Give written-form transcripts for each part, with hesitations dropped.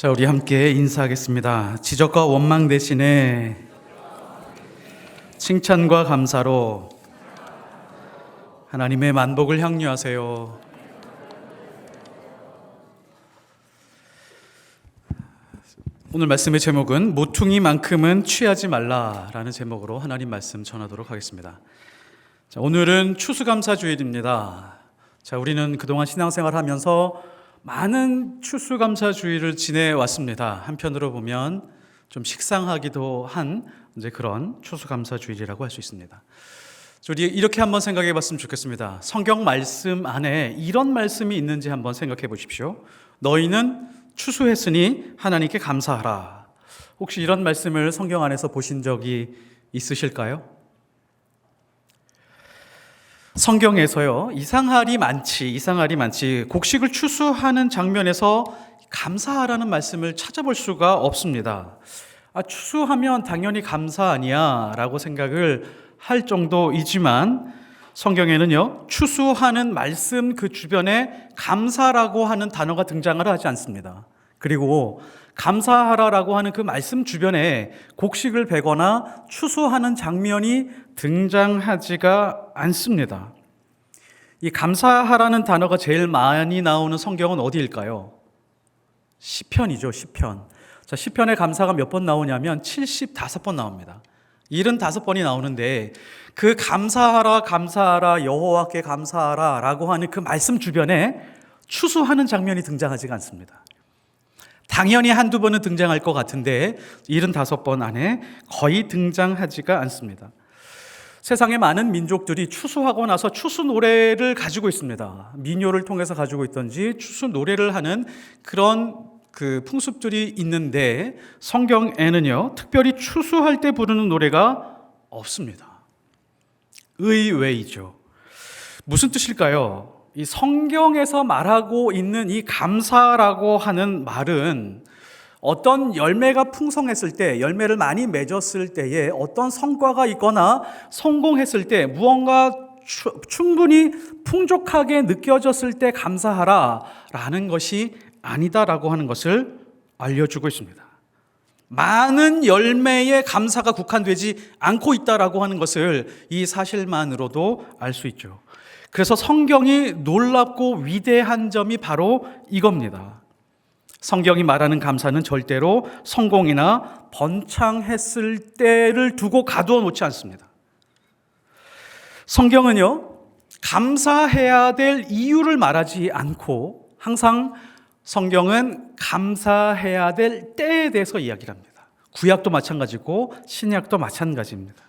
자, 우리 함께 인사하겠습니다. 지적과 원망 대신에 칭찬과 감사로 하나님의 만복을 향유하세요. 오늘 말씀의 제목은 모퉁이만큼은 취하지 말라라는 제목으로 하나님 말씀 전하도록 하겠습니다. 자, 오늘은 추수감사주일입니다. 자, 우리는 그동안 신앙생활 하면서 많은 추수감사주일을 지내왔습니다. 한편으로 보면 좀 식상하기도 한 이제 그런 추수감사주일이라고 할 수 있습니다. 우리 이렇게 한번 생각해 봤으면 좋겠습니다. 성경 말씀 안에 이런 말씀이 있는지 한번 생각해 보십시오. 너희는 추수했으니 하나님께 감사하라. 혹시 이런 말씀을 성경 안에서 보신 적이 있으실까요? 성경에서요, 이상할이 많지 곡식을 추수하는 장면에서 감사하라는 말씀을 찾아볼 수가 없습니다. 추수하면 당연히 감사 아니야 라고 생각을 할 정도이지만 성경에는요, 추수하는 말씀 그 주변에 감사라고 하는 단어가 등장을 하지 않습니다. 그리고 감사하라라고 하는 그 말씀 주변에 곡식을 베거나 추수하는 장면이 등장하지가 않습니다. 이 감사하라는 단어가 제일 많이 나오는 성경은 어디일까요? 시편이죠, 시편. 자, 시편의 감사가 몇 번 나오냐면 75번 나옵니다. 75번이 나오는데 그 감사하라 여호와께 감사하라 라고 하는 그 말씀 주변에 추수하는 장면이 등장하지가 않습니다. 당연히 한두 번은 등장할 것 같은데 75번 안에 거의 등장하지가 않습니다. 세상의 많은 민족들이 추수하고 나서 추수 노래를 가지고 있습니다. 민요를 통해서 가지고 있던지 추수 노래를 하는 그런 그 풍습들이 있는데 성경에는요, 특별히 추수할 때 부르는 노래가 없습니다. 의외이죠. 무슨 뜻일까요? 이 성경에서 말하고 있는 이 감사라고 하는 말은 어떤 열매가 풍성했을 때, 열매를 많이 맺었을 때에 어떤 성과가 있거나 성공했을 때 무언가 충분히 풍족하게 느껴졌을 때 감사하라 라는 것이 아니다라고 하는 것을 알려주고 있습니다. 많은 열매의 감사가 국한되지 않고 있다라고 하는 것을 이 사실만으로도 알 수 있죠. 그래서 성경이 놀랍고 위대한 점이 바로 이겁니다. 성경이 말하는 감사는 절대로 성공이나 번창했을 때를 두고 가두어 놓지 않습니다. 성경은요, 감사해야 될 이유를 말하지 않고 항상 성경은 감사해야 될 때에 대해서 이야기를 합니다. 구약도 마찬가지고 신약도 마찬가지입니다.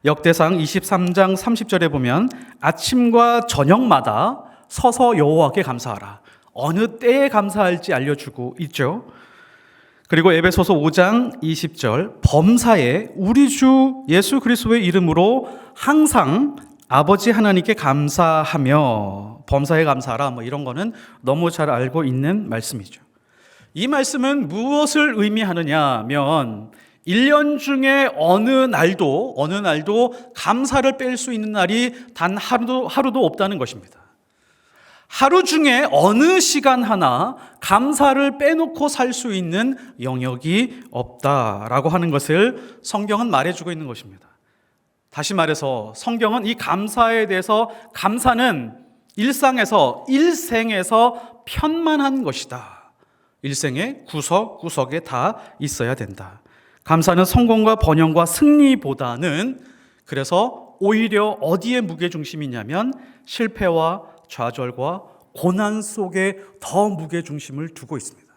역대상 23장 30절에 보면 아침과 저녁마다 서서 여호와께 감사하라. 어느 때에 감사할지 알려주고 있죠. 그리고 에베소서 5장 20절 범사에 우리 주 예수 그리스도의 이름으로 항상 아버지 하나님께 감사하며 범사에 감사하라 이런 거는 너무 잘 알고 있는 말씀이죠. 이 말씀은 무엇을 의미하느냐면 1년 중에 어느 날도 감사를 뺄 수 있는 날이 단 하루도 없다는 것입니다. 하루 중에 어느 시간 하나 감사를 빼놓고 살 수 있는 영역이 없다라고 하는 것을 성경은 말해주고 있는 것입니다. 다시 말해서 성경은 이 감사에 대해서 감사는 일생에서 편만한 것이다. 일생의 구석구석에 다 있어야 된다. 감사는 성공과 번영과 승리보다는 그래서 오히려 어디에 무게중심이냐면 실패와 좌절과 고난 속에 더 무게중심을 두고 있습니다.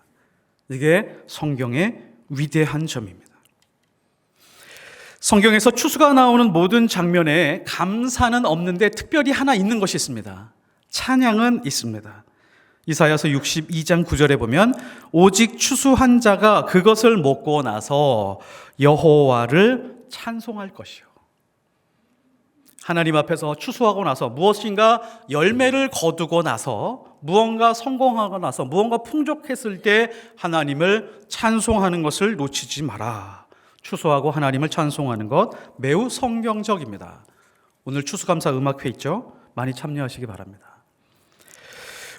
이게 성경의 위대한 점입니다. 성경에서 추수가 나오는 모든 장면에 감사는 없는데 특별히 하나 있는 것이 있습니다. 찬양은 있습니다. 이사야서 62장 9절에 보면 오직 추수한 자가 그것을 먹고 나서 여호와를 찬송할 것이요. 하나님 앞에서 추수하고 나서 무엇인가 열매를 거두고 나서 무언가 성공하고 나서 무언가 풍족했을 때 하나님을 찬송하는 것을 놓치지 마라. 추수하고 하나님을 찬송하는 것 매우 성경적입니다. 오늘 추수감사 음악회 있죠? 많이 참여하시기 바랍니다.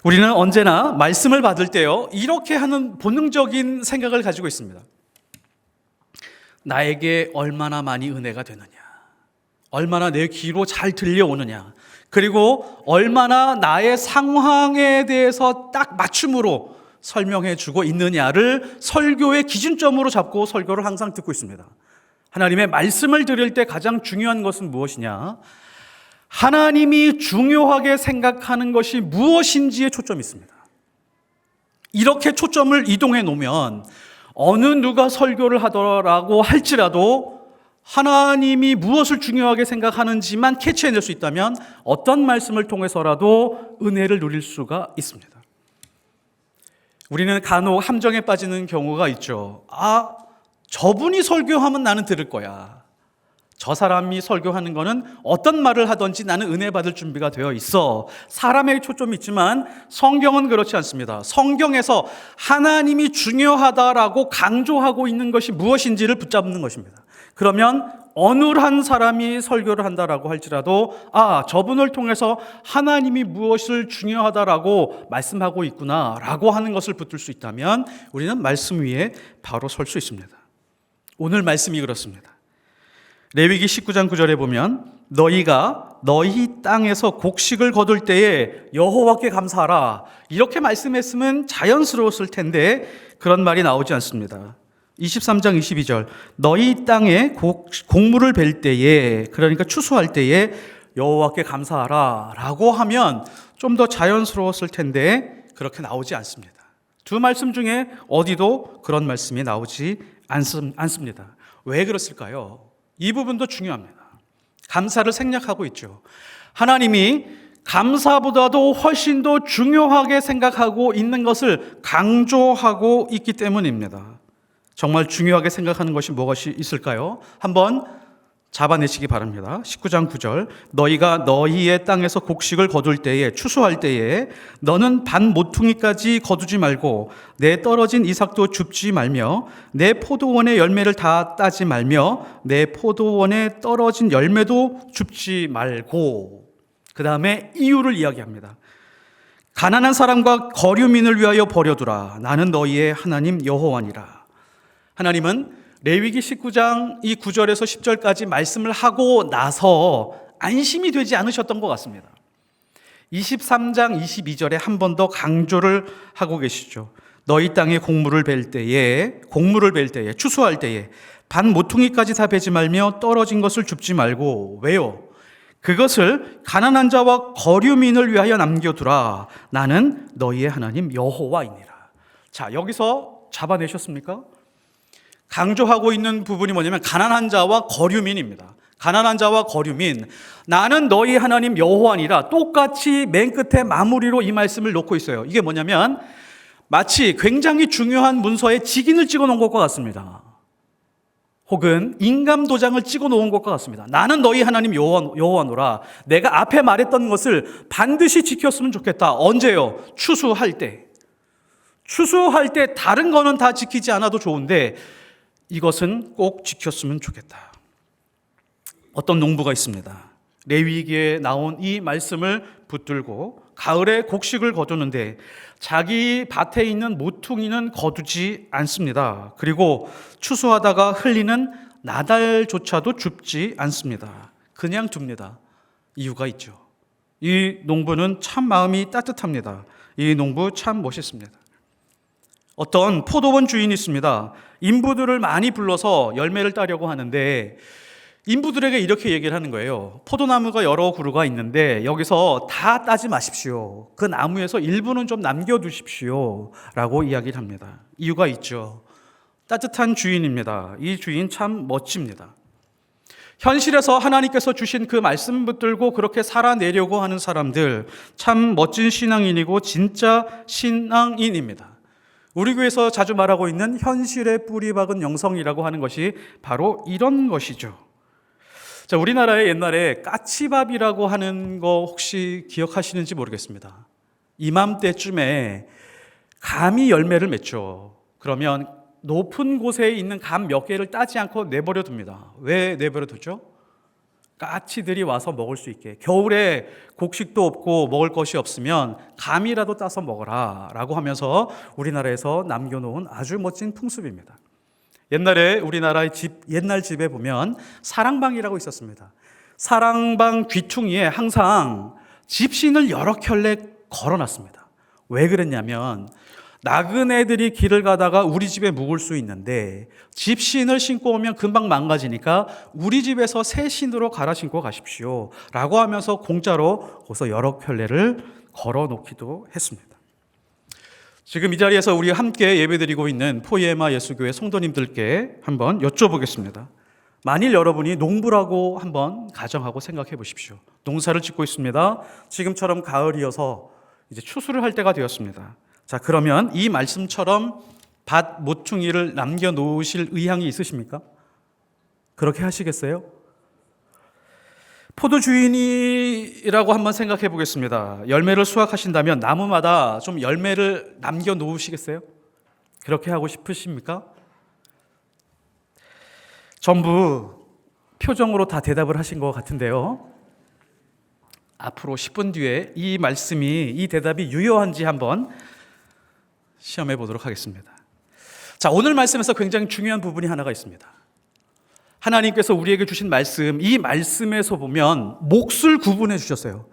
우리는 언제나 말씀을 받을 때요, 이렇게 하는 본능적인 생각을 가지고 있습니다. 나에게 얼마나 많이 은혜가 되느냐, 얼마나 내 귀로 잘 들려오느냐, 그리고 얼마나 나의 상황에 대해서 딱 맞춤으로 설명해 주고 있느냐를 설교의 기준점으로 잡고 설교를 항상 듣고 있습니다. 하나님의 말씀을 들을 때 가장 중요한 것은 무엇이냐? 하나님이 중요하게 생각하는 것이 무엇인지에 초점이 있습니다. 이렇게 초점을 이동해 놓으면 어느 누가 설교를 하더라고 할지라도 하나님이 무엇을 중요하게 생각하는지만 캐치해낼 수 있다면 어떤 말씀을 통해서라도 은혜를 누릴 수가 있습니다. 우리는 간혹 함정에 빠지는 경우가 있죠. 저분이 설교하면 나는 들을 거야. 저 사람이 설교하는 거는 어떤 말을 하든지 나는 은혜 받을 준비가 되어 있어. 사람의 초점이 있지만 성경은 그렇지 않습니다. 성경에서 하나님이 중요하다라고 강조하고 있는 것이 무엇인지를 붙잡는 것입니다. 그러면 어느 한 사람이 설교를 한다라고 할지라도 저분을 통해서 하나님이 무엇을 중요하다라고 말씀하고 있구나라고 하는 것을 붙들 수 있다면 우리는 말씀 위에 바로 설 수 있습니다. 오늘 말씀이 그렇습니다. 레위기 19장 9절에 보면 너희가 너희 땅에서 곡식을 거둘 때에 여호와께 감사하라, 이렇게 말씀했으면 자연스러웠을 텐데 그런 말이 나오지 않습니다. 23장 22절 너희 땅에 곡물을 벨 때에, 그러니까 추수할 때에 여호와께 감사하라 라고 하면 좀 더 자연스러웠을 텐데 그렇게 나오지 않습니다. 두 말씀 중에 어디도 그런 말씀이 나오지 않습니다. 왜 그렇을까요? 이 부분도 중요합니다. 감사를 생략하고 있죠. 하나님이 감사보다도 훨씬 더 중요하게 생각하고 있는 것을 강조하고 있기 때문입니다. 정말 중요하게 생각하는 것이 무엇이 있을까요? 한번 잡아내시기 바랍니다. 19장 9절 너희가 너희의 땅에서 곡식을 거둘 때에, 추수할 때에 너는 반 모퉁이까지 거두지 말고 내 떨어진 이삭도 줍지 말며 내 포도원의 열매를 다 따지 말며 내 포도원에 떨어진 열매도 줍지 말고, 그 다음에 이유를 이야기합니다. 가난한 사람과 거류민을 위하여 버려두라. 나는 너희의 하나님 여호와니라. 하나님은 레위기 19장 이 9절에서 10절까지 말씀을 하고 나서 안심이 되지 않으셨던 것 같습니다. 23장 22절에 한 번 더 강조를 하고 계시죠. 너희 땅에 곡물을 벨 때에, 추수할 때에 반 모퉁이까지 다 베지 말며 떨어진 것을 줍지 말고. 왜요? 그것을 가난한 자와 거류민을 위하여 남겨두라. 나는 너희의 하나님 여호와이니라. 자, 여기서 잡아내셨습니까? 강조하고 있는 부분이 뭐냐면 가난한 자와 거류민입니다. 가난한 자와 거류민, 나는 너희 하나님 여호와니라. 똑같이 맨 끝에 마무리로 이 말씀을 놓고 있어요. 이게 뭐냐면 마치 굉장히 중요한 문서에 직인을 찍어 놓은 것과 같습니다. 혹은 인감 도장을 찍어 놓은 것과 같습니다. 나는 너희 하나님 여호와노라. 내가 앞에 말했던 것을 반드시 지켰으면 좋겠다. 언제요? 추수할 때. 추수할 때 다른 거는 다 지키지 않아도 좋은데 이것은 꼭 지켰으면 좋겠다. 어떤 농부가 있습니다. 레위기에 나온 이 말씀을 붙들고 가을에 곡식을 거두는데 자기 밭에 있는 모퉁이는 거두지 않습니다. 그리고 추수하다가 흘리는 나달조차도 줍지 않습니다. 그냥 둡니다. 이유가 있죠. 이 농부는 참 마음이 따뜻합니다. 이 농부 참 멋있습니다. 어떤 포도원 주인이 있습니다. 인부들을 많이 불러서 열매를 따려고 하는데 인부들에게 이렇게 얘기를 하는 거예요. 포도나무가 여러 그루가 있는데 여기서 다 따지 마십시오. 그 나무에서 일부는 좀 남겨두십시오 라고 이야기를 합니다. 이유가 있죠. 따뜻한 주인입니다. 이 주인 참 멋집니다. 현실에서 하나님께서 주신 그 말씀 붙들고 그렇게 살아내려고 하는 사람들, 참 멋진 신앙인이고 진짜 신앙인입니다. 우리 교회에서 자주 말하고 있는 현실에 뿌리 박은 영성이라고 하는 것이 바로 이런 것이죠. 자, 우리나라에 옛날에 까치밥이라고 하는 거 혹시 기억하시는지 모르겠습니다. 이맘때쯤에 감이 열매를 맺죠. 그러면 높은 곳에 있는 감 몇 개를 따지 않고 내버려 둡니다. 왜 내버려 두죠? 까치들이 와서 먹을 수 있게, 겨울에 곡식도 없고 먹을 것이 없으면 감이라도 따서 먹어라 라고 하면서 우리나라에서 남겨놓은 아주 멋진 풍습입니다. 옛날에 우리나라의 옛날 집에 보면 사랑방이라고 있었습니다. 사랑방 귀퉁이에 항상 집신을 여러 켤레 걸어놨습니다. 왜 그랬냐면 나그네들이 길을 가다가 우리 집에 묵을 수 있는데 집신을 신고 오면 금방 망가지니까 우리 집에서 새 신으로 갈아 신고 가십시오 라고 하면서 공짜로 거기서 여러 켤레를 걸어 놓기도 했습니다. 지금 이 자리에서 우리 함께 예배드리고 있는 포이에마 예수교회 성도님들께 한번 여쭤보겠습니다. 만일 여러분이 농부라고 한번 가정하고 생각해 보십시오. 농사를 짓고 있습니다. 지금처럼 가을이어서 이제 추수를 할 때가 되었습니다. 자, 그러면 이 말씀처럼 밭 모퉁이를 남겨놓으실 의향이 있으십니까? 그렇게 하시겠어요? 포도 주인이라고 한번 생각해 보겠습니다. 열매를 수확하신다면 나무마다 좀 열매를 남겨놓으시겠어요? 그렇게 하고 싶으십니까? 전부 표정으로 다 대답을 하신 것 같은데요. 앞으로 10분 뒤에 이 말씀이, 이 대답이 유효한지 한번 시험해 보도록 하겠습니다. 자, 오늘 말씀에서 굉장히 중요한 부분이 하나가 있습니다. 하나님께서 우리에게 주신 말씀, 이 말씀에서 보면 몫을 구분해 주셨어요.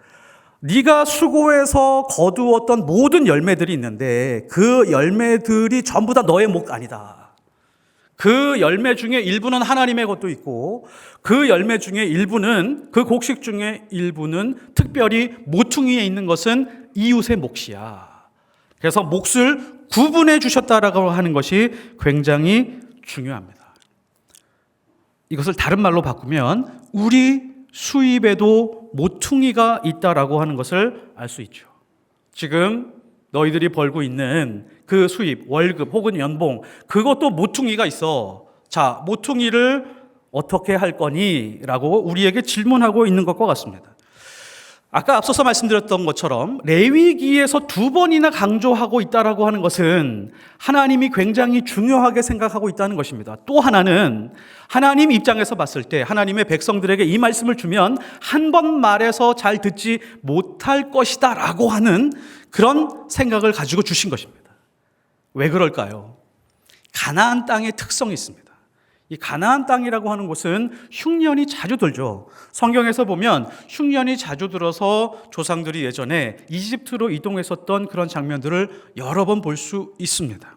네가 수고해서 거두었던 모든 열매들이 있는데 그 열매들이 전부 다 너의 몫 아니다. 그 열매 중에 일부는 하나님의 것도 있고 그 열매 중에 일부는, 그 곡식 중에 일부는 특별히 모퉁이에 있는 것은 이웃의 몫이야. 그래서 몫을 구분해 주셨다라고 하는 것이 굉장히 중요합니다. 이것을 다른 말로 바꾸면 우리 수입에도 모퉁이가 있다라고 하는 것을 알 수 있죠. 지금 너희들이 벌고 있는 그 수입, 월급 혹은 연봉, 그것도 모퉁이가 있어. 자, 모퉁이를 어떻게 할 거니? 라고 우리에게 질문하고 있는 것과 같습니다. 아까 앞서서 말씀드렸던 것처럼 레위기에서 2번이나 강조하고 있다라고 하는 것은 하나님이 굉장히 중요하게 생각하고 있다는 것입니다. 또 하나는 하나님 입장에서 봤을 때 하나님의 백성들에게 이 말씀을 주면 한 번 말해서 잘 듣지 못할 것이다 라고 하는 그런 생각을 가지고 주신 것입니다. 왜 그럴까요? 가나안 땅의 특성이 있습니다. 이 가나안 땅이라고 하는 곳은 흉년이 자주 들죠. 성경에서 보면 흉년이 자주 들어서 조상들이 예전에 이집트로 이동했었던 그런 장면들을 여러 번 볼 수 있습니다.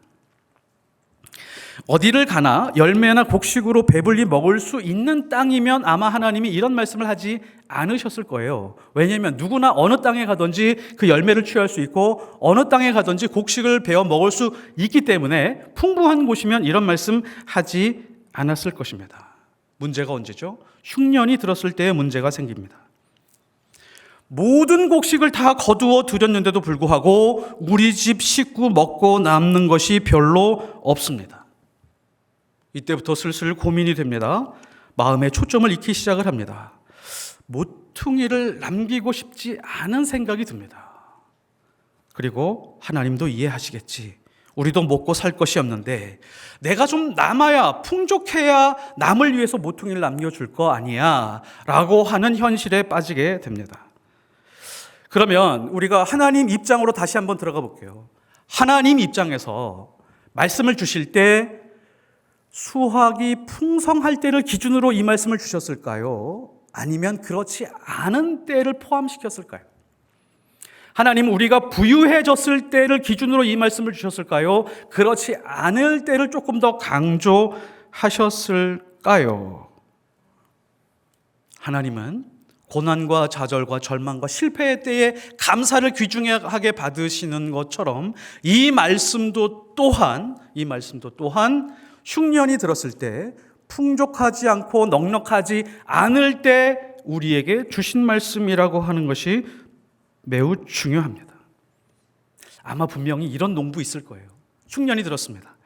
어디를 가나 열매나 곡식으로 배불리 먹을 수 있는 땅이면 아마 하나님이 이런 말씀을 하지 않으셨을 거예요. 왜냐하면 누구나 어느 땅에 가든지 그 열매를 취할 수 있고 어느 땅에 가든지 곡식을 베어 먹을 수 있기 때문에 풍부한 곳이면 이런 말씀 하지 않았을 것입니다. 문제가 언제죠? 흉년이 들었을 때의 문제가 생깁니다. 모든 곡식을 다 거두어 들였는데도 불구하고 우리 집 식구 먹고 남는 것이 별로 없습니다. 이때부터 슬슬 고민이 됩니다. 마음의 초점을 잃기 시작을 합니다. 모퉁이를 남기고 싶지 않은 생각이 듭니다. 그리고 하나님도 이해하시겠지. 우리도 먹고 살 것이 없는데 내가 좀 남아야, 풍족해야 남을 위해서 모퉁이를 남겨줄 거 아니야 라고 하는 현실에 빠지게 됩니다. 그러면 우리가 하나님 입장으로 다시 한번 들어가 볼게요. 하나님 입장에서 말씀을 주실 때 수확이 풍성할 때를 기준으로 이 말씀을 주셨을까요? 아니면 그렇지 않은 때를 포함시켰을까요? 하나님은 우리가 부유해졌을 때를 기준으로 이 말씀을 주셨을까요? 그렇지 않을 때를 조금 더 강조하셨을까요? 하나님은 고난과 좌절과 절망과 실패의 때에 감사를 귀중하게 받으시는 것처럼 이 말씀도 또한 흉년이 들었을 때, 풍족하지 않고 넉넉하지 않을 때 우리에게 주신 말씀이라고 하는 것이 매우 중요합니다. 아마 분명히 이런 농부 있을 거예요. 흉년이 들었습니다.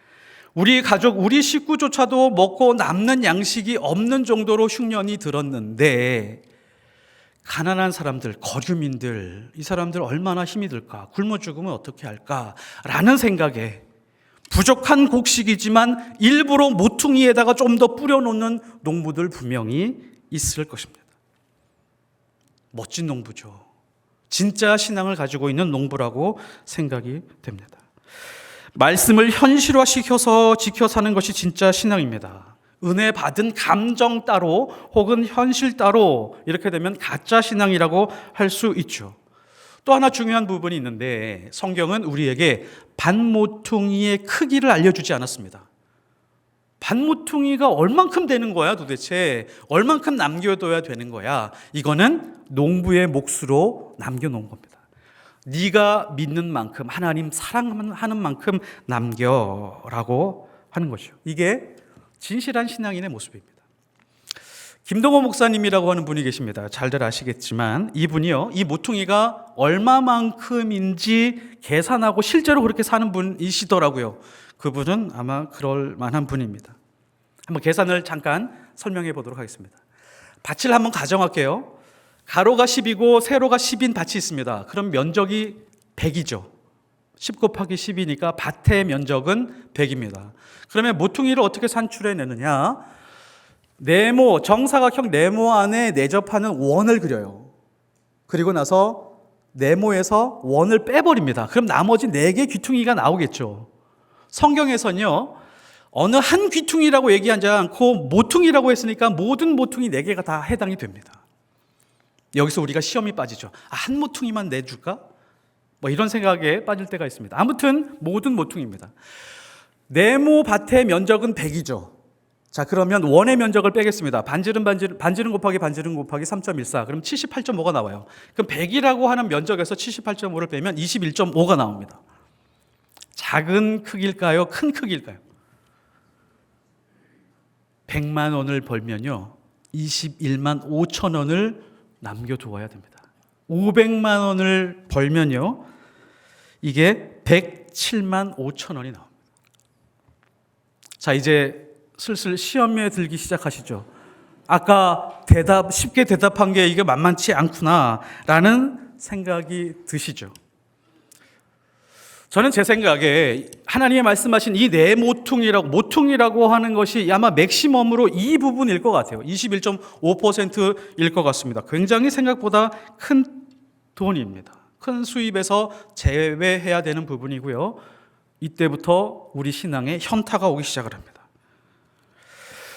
우리 가족, 우리 식구조차도 먹고 남는 양식이 없는 정도로 흉년이 들었는데 가난한 사람들, 거주민들, 이 사람들 얼마나 힘이 들까? 굶어 죽으면 어떻게 할까? 라는 생각에 부족한 곡식이지만 일부러 모퉁이에다가 좀 더 뿌려놓는 농부들 분명히 있을 것입니다. 멋진 농부죠. 진짜 신앙을 가지고 있는 농부라고 생각이 됩니다. 말씀을 현실화시켜서 지켜 사는 것이 진짜 신앙입니다. 은혜 받은 감정 따로 혹은 현실 따로 이렇게 되면 가짜 신앙이라고 할 수 있죠. 또 하나 중요한 부분이 있는데 성경은 우리에게 반모퉁이의 크기를 알려주지 않았습니다. 반모퉁이가 얼만큼 되는 거야 도대체? 얼만큼 남겨둬야 되는 거야? 이거는 농부의 몫으로 남겨놓은 겁니다. 네가 믿는 만큼, 하나님 사랑하는 만큼 남겨라고 하는 것이죠. 이게 진실한 신앙인의 모습입니다. 김동호 목사님이라고 하는 분이 계십니다. 잘들 아시겠지만 이분이요, 이 모퉁이가 얼마만큼인지 계산하고 실제로 그렇게 사는 분이시더라고요. 그분은 아마 그럴 만한 분입니다. 한번 계산을 잠깐 설명해 보도록 하겠습니다. 밭을 한번 가정할게요. 가로가 10이고 세로가 10인 밭이 있습니다. 그럼 면적이 100이죠. 10 곱하기 10이니까 밭의 면적은 100입니다. 그러면 모퉁이를 어떻게 산출해내느냐? 네모, 정사각형 네모 안에 내접하는 원을 그려요. 그리고 나서 네모에서 원을 빼버립니다. 그럼 나머지 4개 귀퉁이가 나오겠죠. 성경에서는요, 어느 한 귀퉁이라고 얘기하지 않고 모퉁이라고 했으니까 모든 모퉁이 4개가 다 해당이 됩니다. 여기서 우리가 시험이 빠지죠. 한 모퉁이만 내줄까? 뭐 이런 생각에 빠질 때가 있습니다. 아무튼 모든 모퉁이입니다. 네모 밭의 면적은 100이죠. 자, 그러면 원의 면적을 빼겠습니다. 반지름 곱하기 반지름 곱하기 3.14. 그럼 78.5가 나와요. 그럼 100이라고 하는 면적에서 78.5를 빼면 21.5가 나옵니다. 작은 크기일까요? 큰 크기일까요? 100만 원을 벌면요, 21만 5천 원을 남겨두어야 됩니다. 500만 원을 벌면요, 이게 107만 5천 원이 나옵니다. 자, 이제 슬슬 시험에 들기 시작하시죠. 아까 쉽게 대답한 게 이게 만만치 않구나 라는 생각이 드시죠. 저는 제 생각에 하나님의 말씀하신 이 네 모퉁이라고 하는 것이 아마 맥시멈으로 이 부분일 것 같아요. 21.5%일 것 같습니다. 굉장히 생각보다 큰 돈입니다. 큰 수입에서 제외해야 되는 부분이고요. 이때부터 우리 신앙에 현타가 오기 시작을 합니다.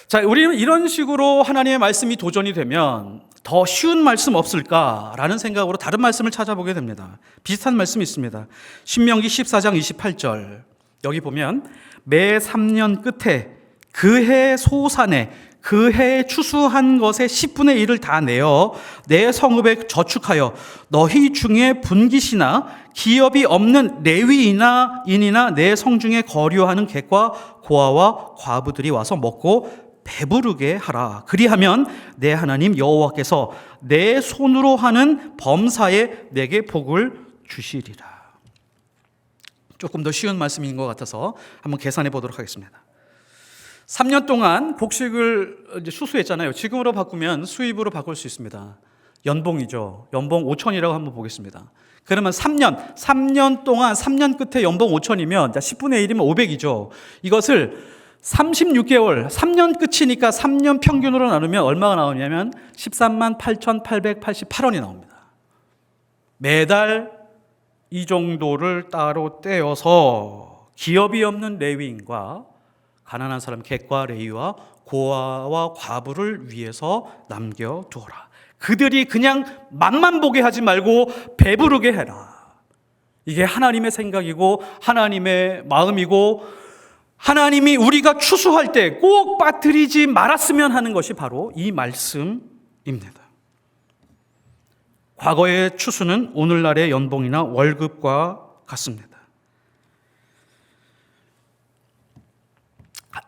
자, 우리는 이런 식으로 하나님의 말씀이 도전이 되면 더 쉬운 말씀 없을까라는 생각으로 다른 말씀을 찾아보게 됩니다. 비슷한 말씀이 있습니다. 신명기 14장 28절. 여기 보면 매 3년 끝에 그 해 소산에 그 해에 추수한 것의 10분의 1을 다 내어 내 성읍에 저축하여 너희 중에 분깃이나 기업이 없는 레위인이나 내 성중에 거류하는 객과 고아와 과부들이 와서 먹고 배부르게 하라. 그리하면 내 하나님 여호와께서 내 손으로 하는 범사에 내게 복을 주시리라. 조금 더 쉬운 말씀인 것 같아서 한번 계산해 보도록 하겠습니다. 3년 동안 복식을 추수했잖아요. 지금으로 바꾸면 수입으로 바꿀 수 있습니다. 연봉이죠. 연봉 5천이라고 한번 보겠습니다. 그러면 3년 동안 3년 끝에 연봉 5천이면 10분의 1이면 500이죠. 이것을 36개월, 3년 끝이니까 3년 평균으로 나누면 얼마가 나오냐면 13만 8,888원이 나옵니다. 매달 이 정도를 따로 떼어서 기업이 없는 레위인과 가난한 사람 객과 레위와 고아와 과부를 위해서 남겨두어라. 그들이 그냥 맛만 보게 하지 말고 배부르게 해라. 이게 하나님의 생각이고 하나님의 마음이고 하나님이 우리가 추수할 때 꼭 빠뜨리지 말았으면 하는 것이 바로 이 말씀입니다. 과거의 추수는 오늘날의 연봉이나 월급과 같습니다.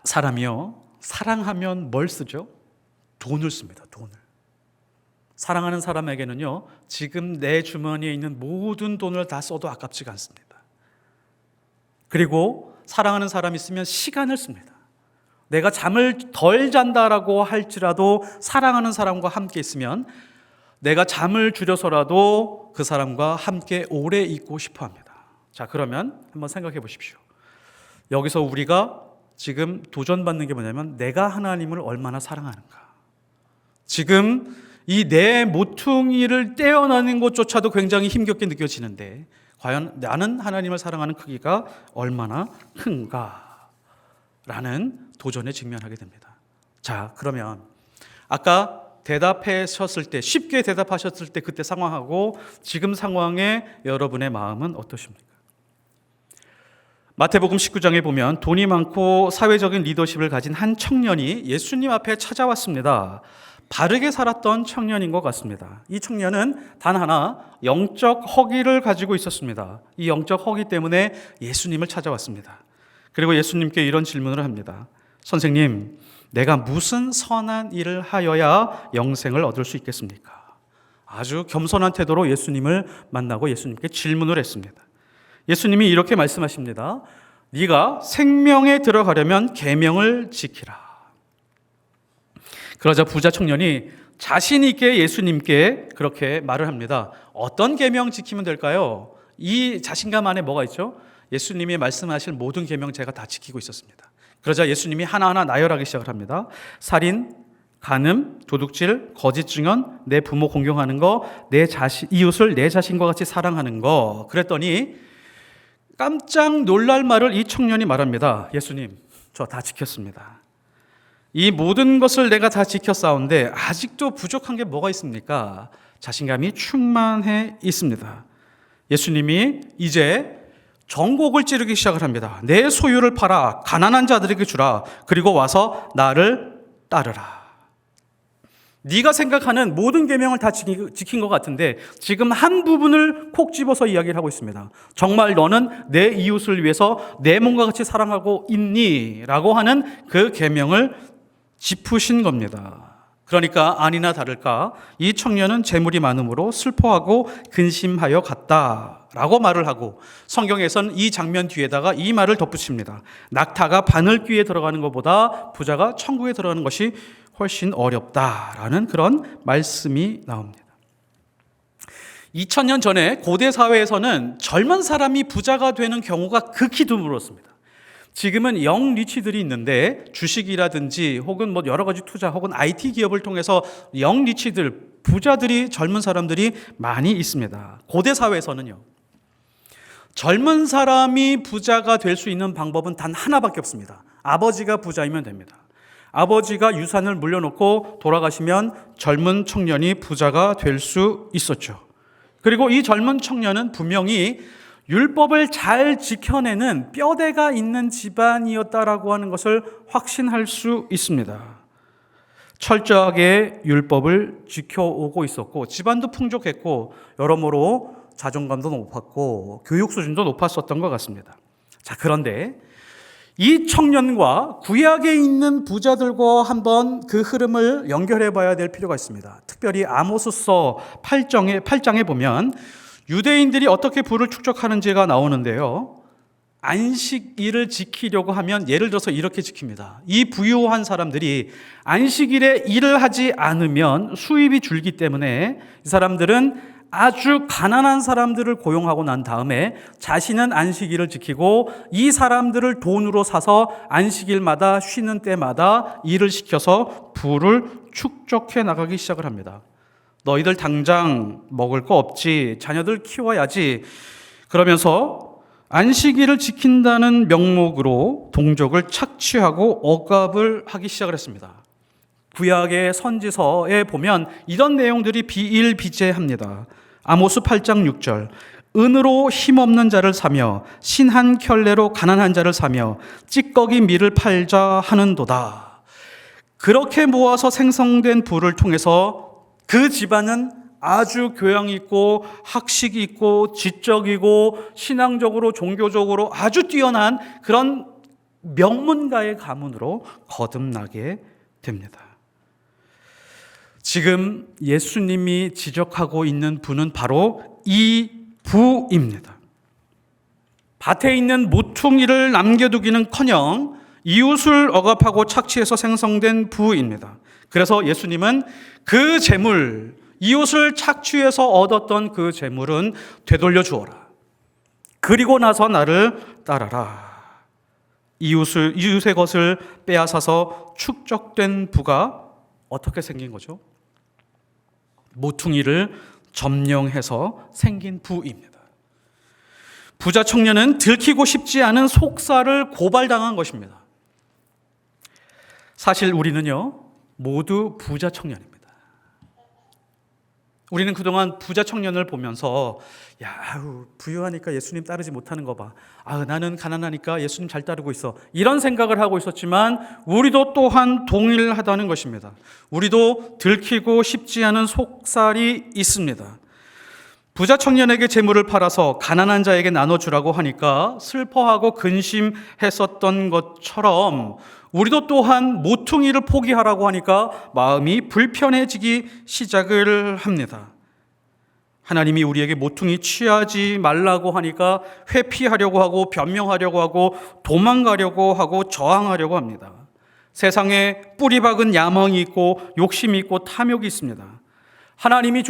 사람이요, 사랑하면 뭘 쓰죠? 돈을 씁니다. 돈을. 사랑하는 사람에게는요, 지금 내 주머니에 있는 모든 돈을 다 써도 아깝지가 않습니다. 그리고 사랑하는 사람이 있으면 시간을 씁니다. 내가 잠을 덜 잔다라고 할지라도 사랑하는 사람과 함께 있으면 내가 잠을 줄여서라도 그 사람과 함께 오래 있고 싶어 합니다. 자, 그러면 한번 생각해 보십시오. 여기서 우리가 지금 도전받는 게 뭐냐면 내가 하나님을 얼마나 사랑하는가. 지금 이 내 모퉁이를 떼어내는 것조차도 굉장히 힘겹게 느껴지는데 과연 나는 하나님을 사랑하는 크기가 얼마나 큰가? 라는 도전에 직면하게 됩니다. 자, 그러면 아까 대답하셨을 때, 쉽게 대답하셨을 때 그때 상황하고 지금 상황의 여러분의 마음은 어떠십니까? 마태복음 19장에 보면 돈이 많고 사회적인 리더십을 가진 한 청년이 예수님 앞에 찾아왔습니다. 바르게 살았던 청년인 것 같습니다. 이 청년은 단 하나 영적 허기를 가지고 있었습니다. 이 영적 허기 때문에 예수님을 찾아왔습니다. 그리고 예수님께 이런 질문을 합니다. 선생님, 내가 무슨 선한 일을 하여야 영생을 얻을 수 있겠습니까? 아주 겸손한 태도로 예수님을 만나고 예수님께 질문을 했습니다. 예수님이 이렇게 말씀하십니다. 네가 생명에 들어가려면 계명을 지키라. 그러자 부자 청년이 자신 있게 예수님께 그렇게 말을 합니다. 어떤 계명 지키면 될까요? 이 자신감 안에 뭐가 있죠? 예수님이 말씀하실 모든 계명 제가 다 지키고 있었습니다. 그러자 예수님이 하나하나 나열하기 시작을 합니다. 살인, 간음, 도둑질, 거짓 증언, 내 부모 공경하는 거, 이웃을 내 자신과 같이 사랑하는 거. 그랬더니 깜짝 놀랄 말을 이 청년이 말합니다. 예수님, 저 다 지켰습니다. 이 모든 것을 내가 다 지켰사온데 아직도 부족한 게 뭐가 있습니까? 자신감이 충만해 있습니다. 예수님이 이제 정곡을 찌르기 시작을 합니다. 내 소유를 팔아 가난한 자들에게 주라. 그리고 와서 나를 따르라. 네가 생각하는 모든 계명을 다 지킨 것 같은데 지금 한 부분을 콕 집어서 이야기를 하고 있습니다. 정말 너는 내 이웃을 위해서 내 몸과 같이 사랑하고 있니? 라고 하는 그 계명을 짚으신 겁니다. 그러니까 아니나 다를까 이 청년은 재물이 많음으로 슬퍼하고 근심하여 갔다라고 말을 하고 성경에서는 이 장면 뒤에다가 이 말을 덧붙입니다. 낙타가 바늘귀에 들어가는 것보다 부자가 천국에 들어가는 것이 훨씬 어렵다라는 그런 말씀이 나옵니다. 2000년 전에 고대 사회에서는 젊은 사람이 부자가 되는 경우가 극히 드물었습니다. 지금은 영 리치들이 있는데 주식이라든지 혹은 뭐 여러 가지 투자 혹은 IT 기업을 통해서 영 리치들, 부자들이 젊은 사람들이 많이 있습니다. 고대 사회에서는요. 젊은 사람이 부자가 될 수 있는 방법은 단 하나밖에 없습니다. 아버지가 부자이면 됩니다. 아버지가 유산을 물려놓고 돌아가시면 젊은 청년이 부자가 될 수 있었죠. 그리고 이 젊은 청년은 분명히 율법을 잘 지켜내는 뼈대가 있는 집안이었다라고 하는 것을 확신할 수 있습니다. 철저하게 율법을 지켜오고 있었고 집안도 풍족했고 여러모로 자존감도 높았고 교육 수준도 높았었던 것 같습니다. 자, 그런데 이 청년과 구약에 있는 부자들과 한번 그 흐름을 연결해 봐야 될 필요가 있습니다. 특별히 아모스서 8장에 보면 유대인들이 어떻게 부를 축적하는지가 나오는데요. 안식일을 지키려고 하면 예를 들어서 이렇게 지킵니다. 이 부유한 사람들이 안식일에 일을 하지 않으면 수입이 줄기 때문에 이 사람들은 아주 가난한 사람들을 고용하고 난 다음에 자신은 안식일을 지키고 이 사람들을 돈으로 사서 안식일마다 쉬는 때마다 일을 시켜서 부를 축적해 나가기 시작을 합니다. 너희들 당장 먹을 거 없지, 자녀들 키워야지. 그러면서 안식일을 지킨다는 명목으로 동족을 착취하고 억압을 하기 시작을 했습니다. 구약의 선지서에 보면 이런 내용들이 비일비재합니다. 아모스 8장 6절 은으로 힘없는 자를 사며 신한 켤레로 가난한 자를 사며 찌꺼기 밀을 팔자 하는도다. 그렇게 모아서 생성된 부를 통해서 그 집안은 아주 교양 있고 학식 있고 지적이고 신앙적으로 종교적으로 아주 뛰어난 그런 명문가의 가문으로 거듭나게 됩니다. 지금 예수님이 지적하고 있는 부는 바로 이 부입니다. 밭에 있는 모퉁이를 남겨두기는커녕 이웃을 억압하고 착취해서 생성된 부입니다. 그래서 예수님은 그 재물, 이웃을 착취해서 얻었던 그 재물은 되돌려 주어라. 그리고 나서 나를 따라라. 이웃의 것을 빼앗아서 축적된 부가 어떻게 생긴 거죠? 모퉁이를 점령해서 생긴 부입니다. 부자 청년은 들키고 싶지 않은 속사를 고발당한 것입니다. 사실 우리는요, 모두 부자 청년입니다. 우리는 그동안 부자 청년을 보면서 부유하니까 예수님 따르지 못하는 거 봐. 나는 가난하니까 예수님 잘 따르고 있어. 이런 생각을 하고 있었지만 우리도 또한 동일하다는 것입니다. 우리도 들키고 싶지 않은 속살이 있습니다. 부자 청년에게 재물을 팔아서 가난한 자에게 나눠주라고 하니까 슬퍼하고 근심했었던 것처럼 우리도 또한 모퉁이를 포기하라고 하니까 마음이 불편해지기 시작을 합니다. 하나님이 우리에게 모퉁이 취하지 말라고 하니까 회피하려고 하고 변명하려고 하고 도망가려고 하고 저항하려고 합니다. 세상에 뿌리 박은 야망이 있고 욕심이 있고 탐욕이 있습니다. 하나님이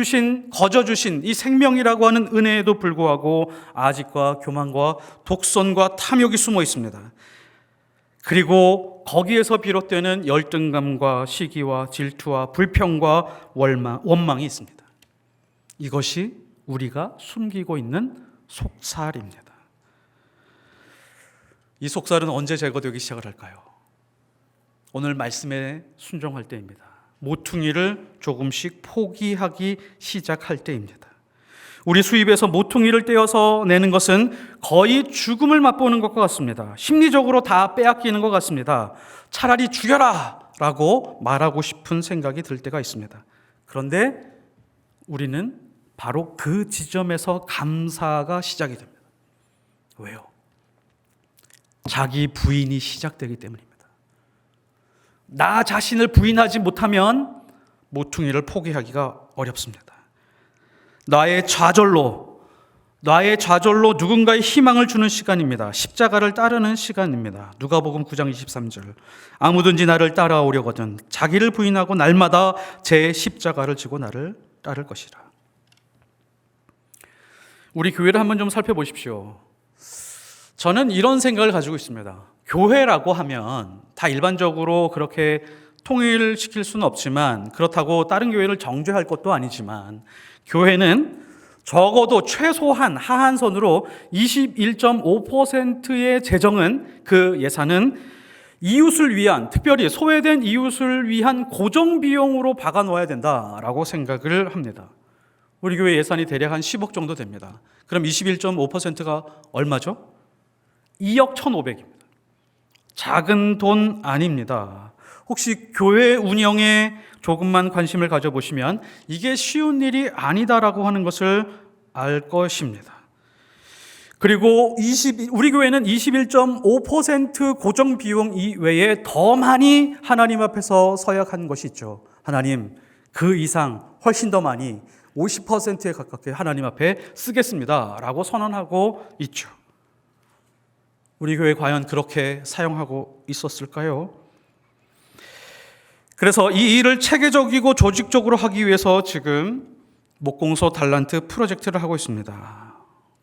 거저 주신 이 생명이라고 하는 은혜에도 불구하고 아직과 교만과 독선과 탐욕이 숨어 있습니다. 그리고 거기에서 비롯되는 열등감과 시기와 질투와 불평과 원망이 있습니다. 이것이 우리가 숨기고 있는 속살입니다. 이 속살은 언제 제거되기 시작을 할까요? 오늘 말씀에 순종할 때입니다. 모퉁이를 조금씩 포기하기 시작할 때입니다. 우리 수입에서 모퉁이를 떼어서 내는 것은 거의 죽음을 맛보는 것과 같습니다. 심리적으로 다 빼앗기는 것 같습니다. 차라리 죽여라 라고 말하고 싶은 생각이 들 때가 있습니다. 그런데 우리는 바로 그 지점에서 감사가 시작이 됩니다. 왜요? 자기 부인이 시작되기 때문입니다. 나 자신을 부인하지 못하면 모퉁이를 포기하기가 어렵습니다. 나의 좌절로 누군가의 희망을 주는 시간입니다. 십자가를 따르는 시간입니다. 누가복음 9장 23절. 아무든지 나를 따라오려거든 자기를 부인하고 날마다 제 십자가를 지고 나를 따를 것이라. 우리 교회를 한번 좀 살펴보십시오. 저는 이런 생각을 가지고 있습니다. 교회라고 하면 다 일반적으로 그렇게 통일시킬 수는 없지만, 그렇다고 다른 교회를 정죄할 것도 아니지만, 교회는 적어도 최소한 하한선으로 21.5%의 재정은, 그 예산은 이웃을 위한, 특별히 소외된 이웃을 위한 고정비용으로 박아놓아야 된다라고 생각을 합니다. 우리 교회 예산이 대략 한 10억 정도 됩니다. 그럼 21.5%가 얼마죠? 2억 1,500입니다. 작은 돈 아닙니다. 혹시 교회 운영에 조금만 관심을 가져보시면 이게 쉬운 일이 아니다라고 하는 것을 알 것입니다. 그리고 우리 교회는 21.5% 고정 비용 이외에 더 많이 하나님 앞에서 서약한 것이 있죠. 하나님, 그 이상 훨씬 더 많이 50%에 가깝게 하나님 앞에 쓰겠습니다 라고 선언하고 있죠. 우리 교회 과연 그렇게 사용하고 있었을까요? 그래서 이 일을 체계적이고 조직적으로 하기 위해서 지금 목공소 달란트 프로젝트를 하고 있습니다.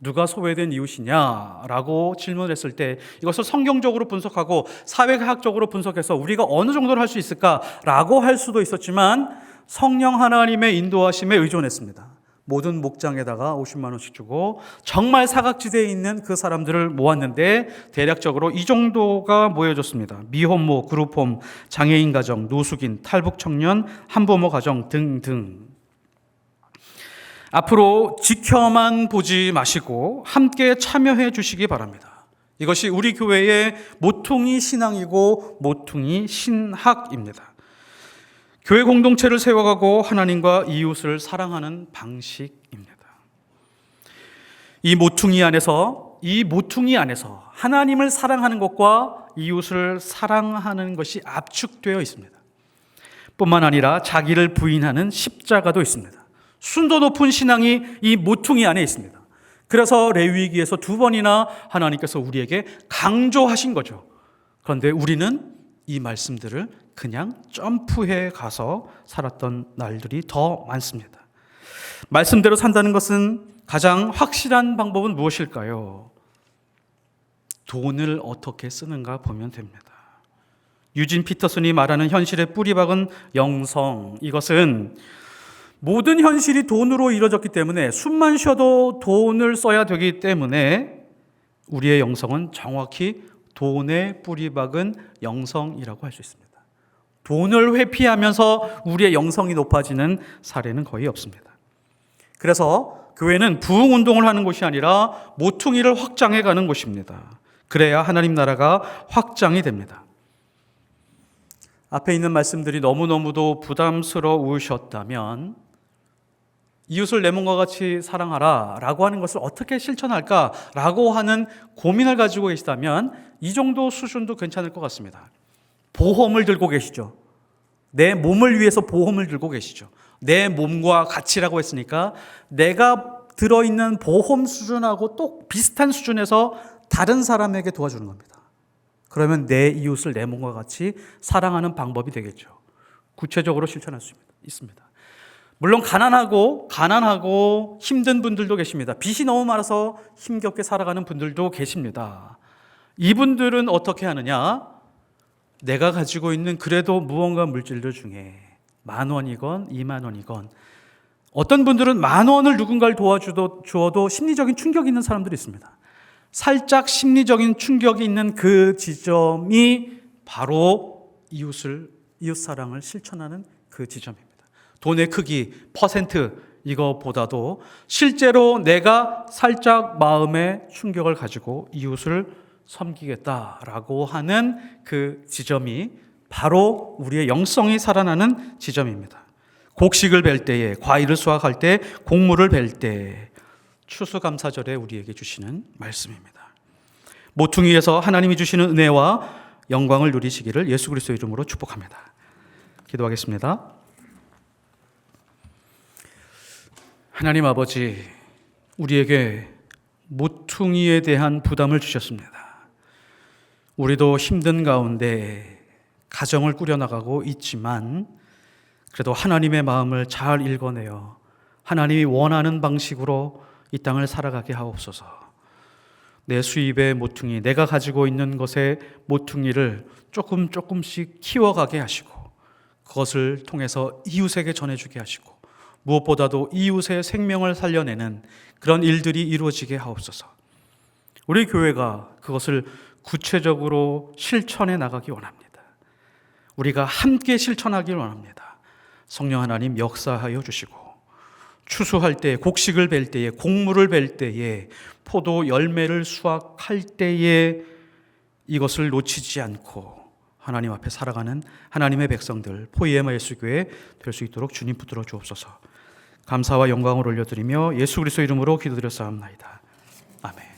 누가 소외된 이웃이냐라고 질문을 했을 때 이것을 성경적으로 분석하고 사회학적으로 분석해서 우리가 어느 정도를 할 수 있을까라고 할 수도 있었지만 성령 하나님의 인도하심에 의존했습니다. 모든 목장에다가 50만 원씩 주고 정말 사각지대에 있는 그 사람들을 모았는데 대략적으로 이 정도가 모여졌습니다. 미혼모, 그룹홈, 장애인 가정, 노숙인, 탈북 청년, 한부모 가정 등등. 앞으로 지켜만 보지 마시고 함께 참여해 주시기 바랍니다. 이것이 우리 교회의 모퉁이 신앙이고 모퉁이 신학입니다. 교회 공동체를 세워가고 하나님과 이웃을 사랑하는 방식입니다. 이 모퉁이 안에서 하나님을 사랑하는 것과 이웃을 사랑하는 것이 압축되어 있습니다. 뿐만 아니라 자기를 부인하는 십자가도 있습니다. 순도 높은 신앙이 이 모퉁이 안에 있습니다. 그래서 레위기에서 2번이나 하나님께서 우리에게 강조하신 거죠. 그런데 우리는 이 말씀들을 그냥 점프해 가서 살았던 날들이 더 많습니다. 말씀대로 산다는 것은 가장 확실한 방법은 무엇일까요? 돈을 어떻게 쓰는가 보면 됩니다. 유진 피터슨이 말하는 현실의 뿌리 박은 영성, 이것은 모든 현실이 돈으로 이루어졌기 때문에 숨만 쉬어도 돈을 써야 되기 때문에 우리의 영성은 정확히 돈에 뿌리박은 영성이라고 할 수 있습니다. 돈을 회피하면서 우리의 영성이 높아지는 사례는 거의 없습니다. 그래서 교회는 부흥운동을 하는 곳이 아니라 모퉁이를 확장해 가는 곳입니다. 그래야 하나님 나라가 확장이 됩니다. 앞에 있는 말씀들이 너무너무도 부담스러우셨다면 이웃을 내 몸과 같이 사랑하라 라고 하는 것을 어떻게 실천할까 라고 하는 고민을 가지고 계시다면 이 정도 수준도 괜찮을 것 같습니다. 보험을 들고 계시죠. 내 몸을 위해서 보험을 들고 계시죠. 내 몸과 같이라고 했으니까 내가 들어있는 보험 수준하고 또 비슷한 수준에서 다른 사람에게 도와주는 겁니다. 그러면 내 이웃을 내 몸과 같이 사랑하는 방법이 되겠죠. 구체적으로 실천할 수 있습니다. 물론 가난하고 힘든 분들도 계십니다. 빚이 너무 많아서 힘겹게 살아가는 분들도 계십니다. 이분들은 어떻게 하느냐? 내가 가지고 있는 그래도 무언가 물질들 중에 10,000원이건 20,000원이건 어떤 분들은 10,000원을 누군가를 도와주어도 심리적인 충격이 있는 사람들이 있습니다. 살짝 심리적인 충격이 있는 그 지점이 바로 이웃 사랑을 실천하는 그 지점입니다. 돈의 크기, 퍼센트 이거보다도 실제로 내가 살짝 마음의 충격을 가지고 이웃을 섬기겠다라고 하는 그 지점이 바로 우리의 영성이 살아나는 지점입니다. 곡식을 벨 때에, 과일을 수확할 때, 곡물을 벨 때, 추수감사절에 우리에게 주시는 말씀입니다. 모퉁이에서 하나님이 주시는 은혜와 영광을 누리시기를 예수 그리스도의 이름으로 축복합니다. 기도하겠습니다. 하나님 아버지, 우리에게 모퉁이에 대한 부담을 주셨습니다. 우리도 힘든 가운데 가정을 꾸려나가고 있지만 그래도 하나님의 마음을 잘 읽어내어 하나님이 원하는 방식으로 이 땅을 살아가게 하옵소서. 내 수입의 모퉁이, 내가 가지고 있는 것의 모퉁이를 조금씩 키워가게 하시고 그것을 통해서 이웃에게 전해주게 하시고 무엇보다도 이웃의 생명을 살려내는 그런 일들이 이루어지게 하옵소서. 우리 교회가 그것을 구체적으로 실천해 나가기 원합니다. 우리가 함께 실천하길 원합니다. 성령 하나님 역사하여 주시고 추수할 때, 곡식을 벨 때에, 곡물을 벨 때에, 포도 열매를 수확할 때에 이것을 놓치지 않고 하나님 앞에 살아가는 하나님의 백성들 포이에마 예수교회 될 수 있도록 주님 붙들어 주옵소서. 감사와 영광을 올려드리며 예수 그리스도 이름으로 기도드렸사옵나이다. 아멘.